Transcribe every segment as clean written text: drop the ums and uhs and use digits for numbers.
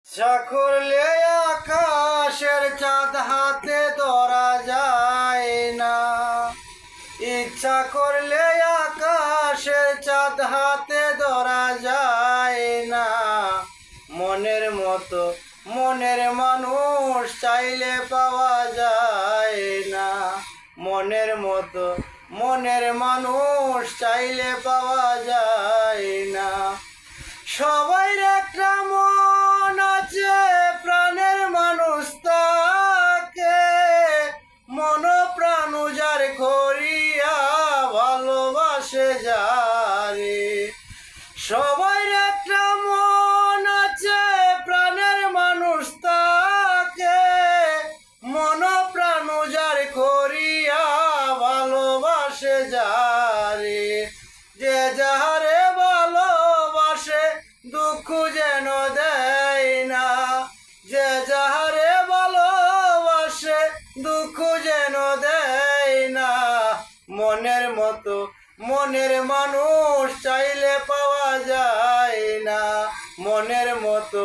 ইচ্ছা করলে আকাশের চাঁদ হাতে ধরা যায় না। ইচ্ছা করলে আকাশের চাঁদ হাতে ধরা যায় না। মনের মতো মনের মানুষ চাইলে পাওয়া যায় না। মনের মতো মনের মানুষ চাইলে পাওয়া যায় না। সবাই একটা মন আছে, প্রাণের মানুষ তাকে মন প্রাণ উজার করিয়া ভালোবাসে যারে। সবাই একটা মন আছে, প্রাণের মানুষ তাকে মন প্রাণ উজার করিয়া ভালোবাসে যারে। যে যাহারে ভালোবাসে দুঃখ যেন দেয় না। যে যাহারে ভালোবাসে দুঃখ যেন দেয় না। মনের মতো মনের মানুষ চাইলে পাওয়া যায় না। মনের মতো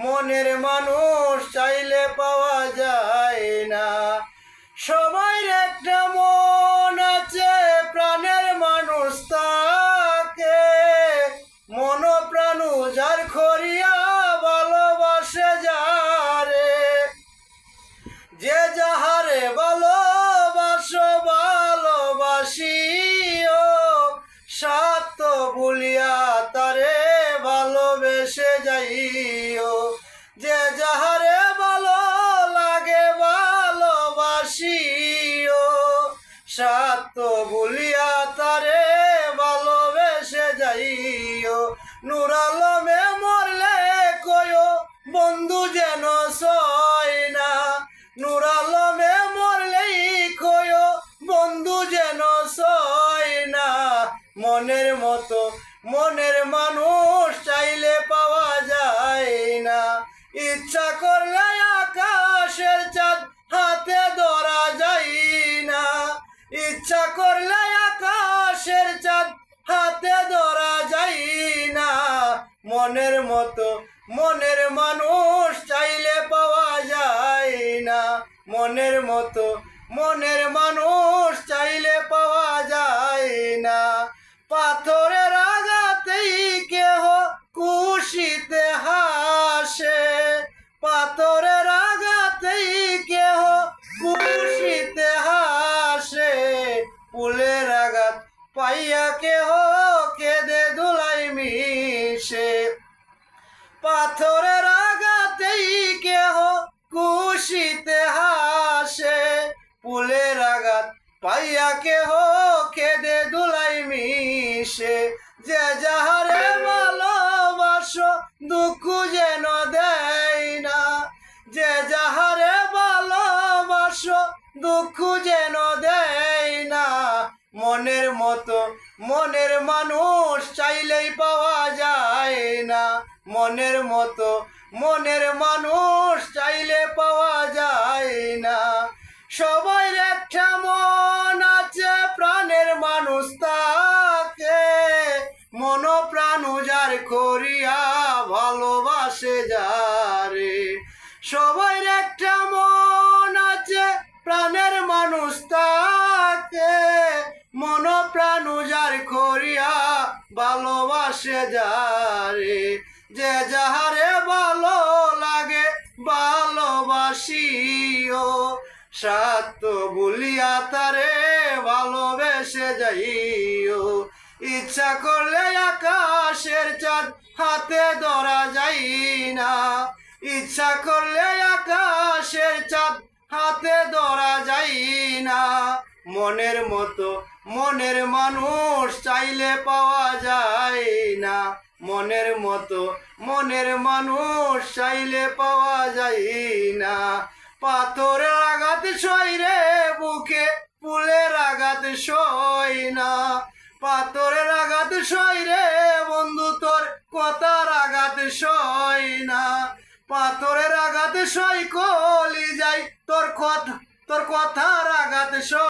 মনের মানুষ চাইলে পাওয়া যায় না। সবাই একটা মন আছে, প্রাণের মানুষ তাকে মন প্রাণ উজার করিয়া ভালোবাসে যারে। যে যাহারে ভালোবাসো ভালোবাসিও সত্য ভুলিয়া তারে ভালোবেসে যাইও। যে যাহারে ভালো লাগে ভালোবাসিও সত্য ভুলিয়া তারে ভালোবেসে যাইও। নূর আলমে মরলে কয়ো বন্ধু যেন সয় না। নূর আলমে মরলেই কয়ো বন্ধু যেন সয় না। মনের মতো মনের মানুষ চাইলে পাওয়া যায় না। ইচ্ছা করলে আকাশের চাঁদ হাতে ধরা যায় না। ইচ্ছা করলে আকাশের চাঁদ হাতে ধরা যায় না। মনের মতো মনের মানুষ চাইলে পাওয়া যায় না। মনের মতো মনের মানুষ চাইলে পাওয়া যায় না। পাথরের আঘাতেই কেহ খুশিতে হাসে। পাথরের আঘাতেই কেহ খুশিতে হাসে। ফুলের আঘাত পাইয়া কেহ কেঁদে ধুলাই মিশে। পাথরের আঘাতেই কেহ খুশিতে হাসে। ফুলের আঘাত পাইয়া কেহ কেঁদে ধুলাই মিশে। যে যাহারে ভালোবাসো দুঃখ যেন দেয় না। যে যাহারে ভালোবাসো দুঃখ যেন দেয় না। মনের মতো মনের মানুষ চাইলেই পাওয়া যায় না। মনের মতো মনের মানুষ চাইলে পাওয়া যায় না। সবাই একটা মন আছে, প্রাণের মানুষ তাকে মন প্রাণ উজার করিয়া ভালোবাসে যারে। সবাই একটা মন আছে, প্রাণের মানুষ তাকে মন প্রাণ উজার করিয়া ভালোবাসে যারে। যে যাহারে ভালো লাগে ভালোবাসিও সত্য ভুলিয়া তারে ভালোবেসে যাইও। ইচ্ছা করলে আকাশের চাঁদ হাতে ধরা যায় না। ইচ্ছা করলে আকাশের চাঁদ হাতে ধরা যায় না। মনের মতো মনের মানুষ চাইলে পাওয়া যায় না। মনের মতো মনের মানুষ চাইলে পাওয়া যায় না। পাথরের আঘাত সয় রে বুকে, ফুলের আঘাত সয় না। পাথরের আঘাত সয় রে বন্ধু, তোর কথার আঘাত সয় না। পাথরের আঘাত সয় কলি যাই তোর কথার আঘাত সয়।